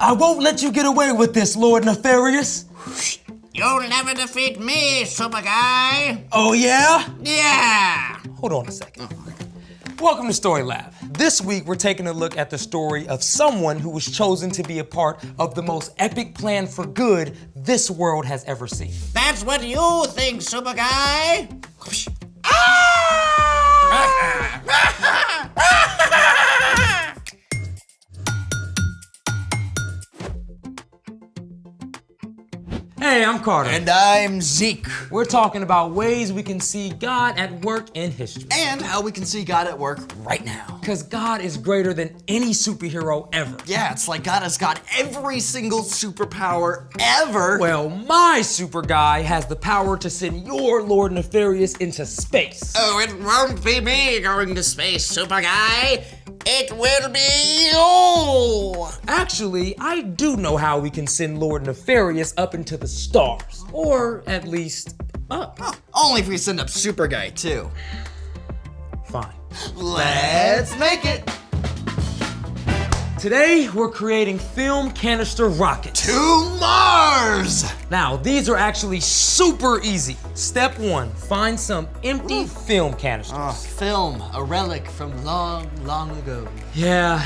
I won't let you get away with this, Lord Nefarious. You'll never defeat me, Super Guy. Oh, yeah? Yeah. Hold on a second. Welcome to Story Lab. This week, we're taking a look at the story of someone who was chosen to be a part of the most epic plan for good this world has ever seen. That's what you think, Super Guy. Hey, I'm Carter. And I'm Zeke. We're talking about ways we can see God at work in history. And how we can see God at work right now. Because God is greater than any superhero ever. Yeah, it's like God has got every single superpower ever. Well, my super guy has the power to send your Lord Nefarious into space. Oh, it won't be me going to space, Super Guy. It will be you. Actually, I do know how we can send Lord Nefarious up into the stars. Or at least up. Oh, only if we send up Super Guy too. Fine. Let's make it. Today, we're creating film canister rockets. To Mars! Now, these are actually super easy. Step 1, find some empty film canisters. Film, a relic from long, long ago. Yeah.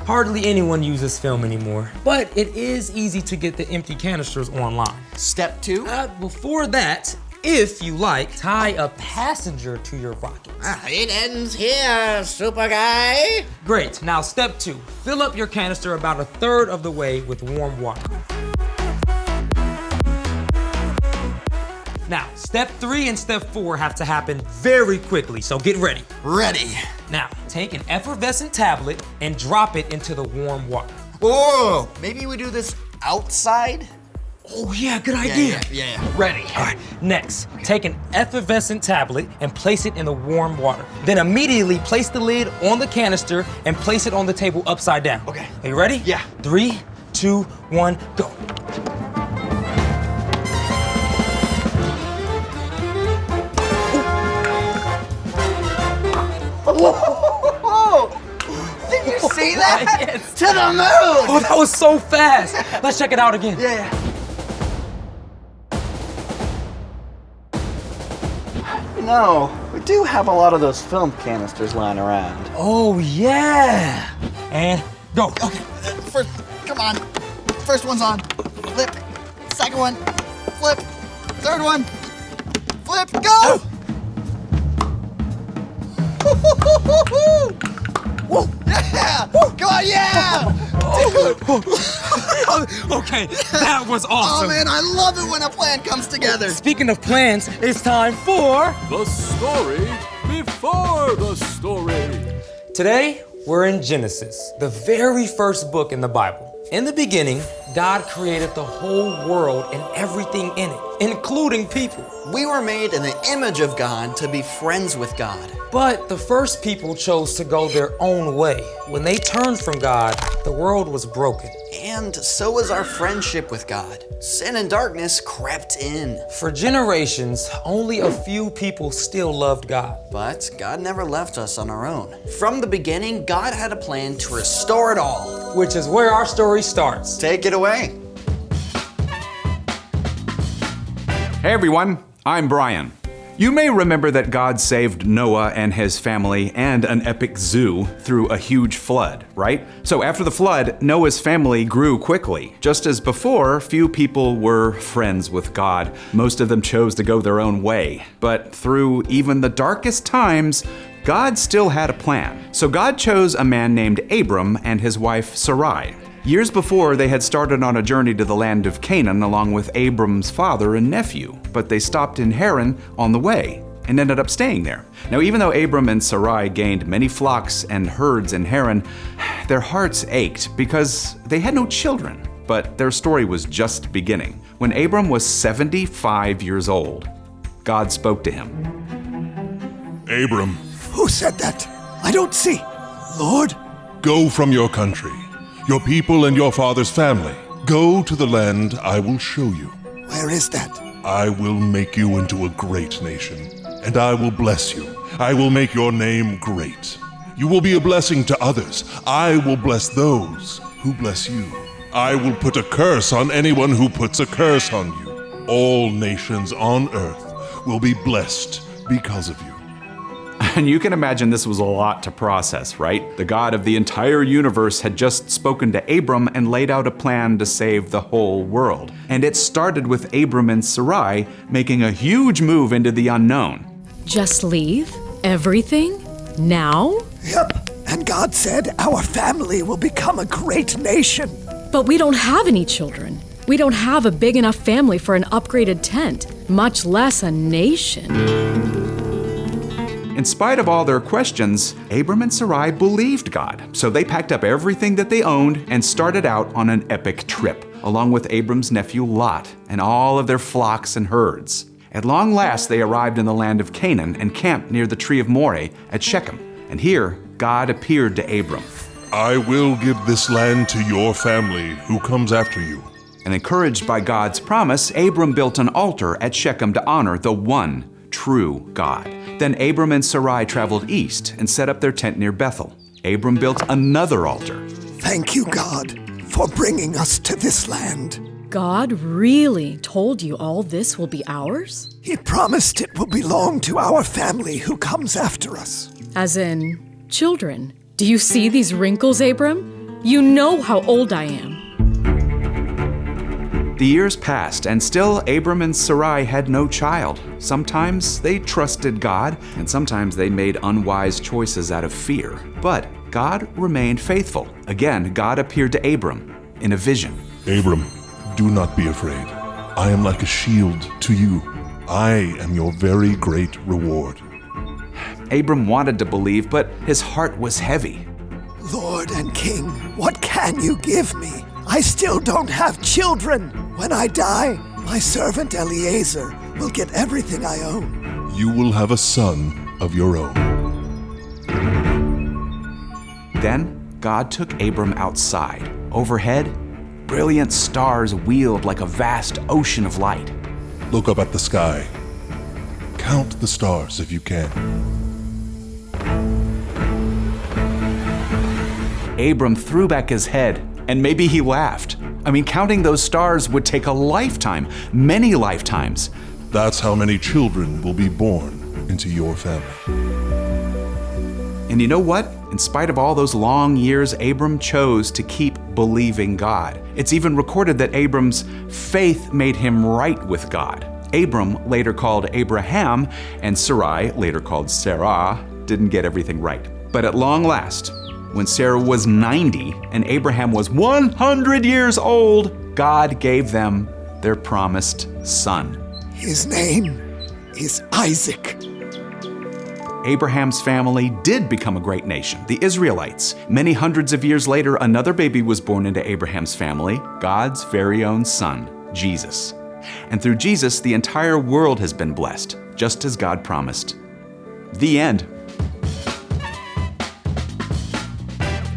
Hardly anyone uses film anymore, but it is easy to get the empty canisters online. Step 2? Before that, if you like, tie a passenger to your rocket. It ends here, Super Guy. Great, now step 2, fill up your canister about 1/3 of the way with warm water. Now, step 3 and step 4 have to happen very quickly, so get ready. Ready. Now, take an effervescent tablet and drop it into the warm water. Whoa, maybe we do this outside? Oh yeah, good idea. Yeah. Ready. All right, next, take an effervescent tablet and place it in the warm water. Then immediately place the lid on the canister and place it on the table upside down. Okay. Are you ready? Yeah. 3, 2, 1, go. Whoa! Did you see that? Yes. To the moon! Oh, that was so fast. Let's check it out again. Yeah. No, we do have a lot of those film canisters lying around. Oh yeah. And go. Okay, first, come on. First one's on. Flip. Second one. Flip. Third one. Flip. Go! Woo! Yeah! Come on, yeah! Okay, that was awesome. Oh man, I love it when a plan comes together. Speaking of plans, it's time for... The story before the story. Today, we're in Genesis, the very first book in the Bible. In the beginning, God created the whole world and everything in it, including people. We were made in the image of God to be friends with God. But the first people chose to go their own way. When they turned from God, the world was broken. And so was our friendship with God. Sin and darkness crept in. For generations, only a few people still loved God. But God never left us on our own. From the beginning, God had a plan to restore it all. Which is where our story starts. Take it away. Hey everyone, I'm Brian. You may remember that God saved Noah and his family and an epic zoo through a huge flood, right? So after the flood, Noah's family grew quickly. Just as before, few people were friends with God. Most of them chose to go their own way. But through even the darkest times, God still had a plan. So God chose a man named Abram and his wife Sarai. Years before, they had started on a journey to the land of Canaan along with Abram's father and nephew, but they stopped in Haran on the way and ended up staying there. Now, even though Abram and Sarai gained many flocks and herds in Haran, their hearts ached because they had no children. But their story was just beginning. When Abram was 75 years old, God spoke to him. Abram, Who said that? I don't see. Lord? go from your country, your people and your father's family. Go to the land I will show you. Where is that? I will make you into a great nation, and I will bless you. I will make your name great. You will be a blessing to others. I will bless those who bless you. I will put a curse on anyone who puts a curse on you. All nations on earth will be blessed because of you. And you can imagine this was a lot to process, right? The God of the entire universe had just spoken to Abram and laid out a plan to save the whole world. And it started with Abram and Sarai making a huge move into the unknown. Just leave? Everything? Now? Yep. And God said our family will become a great nation. But we don't have any children. We don't have a big enough family for an upgraded tent, much less a nation. In spite of all their questions, Abram and Sarai believed God, so they packed up everything that they owned and started out on an epic trip, along with Abram's nephew Lot and all of their flocks and herds. At long last, they arrived in the land of Canaan and camped near the tree of Moreh at Shechem. And here, God appeared to Abram. I will give this land to your family who comes after you. And encouraged by God's promise, Abram built an altar at Shechem to honor the one true God. Then Abram and Sarai traveled east and set up their tent near Bethel. Abram built another altar. Thank you, God, for bringing us to this land. God really told you all this will be ours? He promised it will belong to our family who comes after us. As in, children. Do you see these wrinkles, Abram? You know how old I am. The years passed, and still Abram and Sarai had no child. Sometimes they trusted God, and sometimes they made unwise choices out of fear. But God remained faithful. Again, God appeared to Abram in a vision. Abram, do not be afraid. I am like a shield to you. I am your very great reward. Abram wanted to believe, but his heart was heavy. Lord and King, what can you give me? I still don't have children. When I die, my servant Eliezer will get everything I own. You will have a son of your own. Then God took Abram outside. Overhead, brilliant stars wheeled like a vast ocean of light. Look up at the sky. Count the stars if you can. Abram threw back his head, and maybe he laughed. I mean, counting those stars would take a lifetime, many lifetimes. That's how many children will be born into your family. And you know what? In spite of all those long years, Abram chose to keep believing God. It's even recorded that Abram's faith made him right with God. Abram, later called Abraham, and Sarai, later called Sarah, didn't get everything right. But at long last, when Sarah was 90 and Abraham was 100 years old, God gave them their promised son. His name is Isaac. Abraham's family did become a great nation, the Israelites. Many hundreds of years later, another baby was born into Abraham's family, God's very own son, Jesus. And through Jesus, the entire world has been blessed, just as God promised. The end.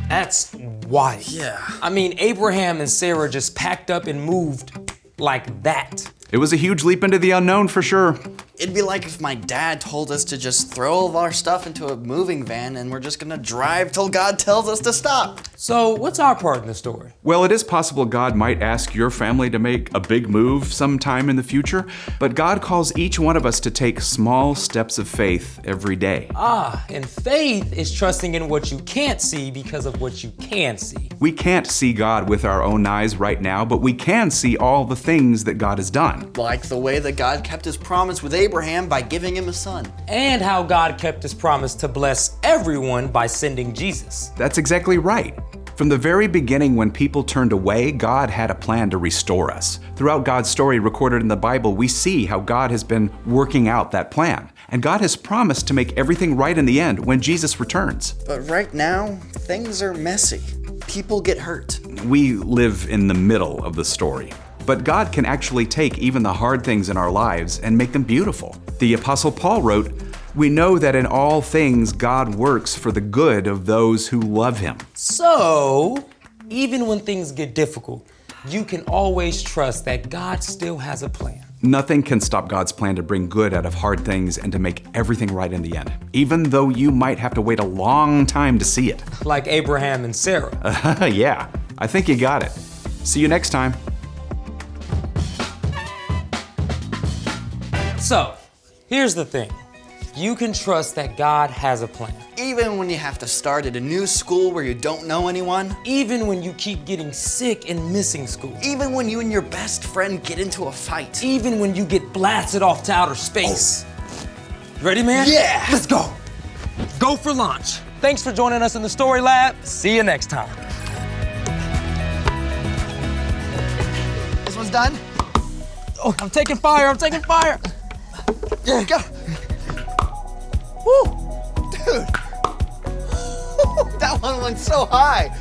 That's wild. Yeah. I mean, Abraham and Sarah just packed up and moved like that. It was a huge leap into the unknown for sure. It'd be like if my dad told us to just throw all of our stuff into a moving van and we're just gonna drive till God tells us to stop. So, what's our part in the story? Well, it is possible God might ask your family to make a big move sometime in the future, but God calls each one of us to take small steps of faith every day. And faith is trusting in what you can't see because of what you can see. We can't see God with our own eyes right now, but we can see all the things that God has done. Like the way that God kept his promise with Abraham by giving him a son. And how God kept his promise to bless everyone by sending Jesus. That's exactly right. From the very beginning, when people turned away, God had a plan to restore us. Throughout God's story recorded in the Bible, we see how God has been working out that plan. And God has promised to make everything right in the end when Jesus returns. But right now, things are messy. People get hurt. We live in the middle of the story. But God can actually take even the hard things in our lives and make them beautiful. The Apostle Paul wrote, "We know that in all things God works for the good of those who love him." So, even when things get difficult, you can always trust that God still has a plan. Nothing can stop God's plan to bring good out of hard things and to make everything right in the end, even though you might have to wait a long time to see it. Like Abraham and Sarah. Yeah, I think you got it. See you next time. So, here's the thing. You can trust that God has a plan. Even when you have to start at a new school where you don't know anyone. Even when you keep getting sick and missing school. Even when you and your best friend get into a fight. Even when you get blasted off to outer space. You ready, man? Yeah! Let's go. Go for launch. Thanks for joining us in the Story Lab. See you next time. This one's done? Oh, I'm taking fire. Yeah. Go. Woo! Dude. That one went so high.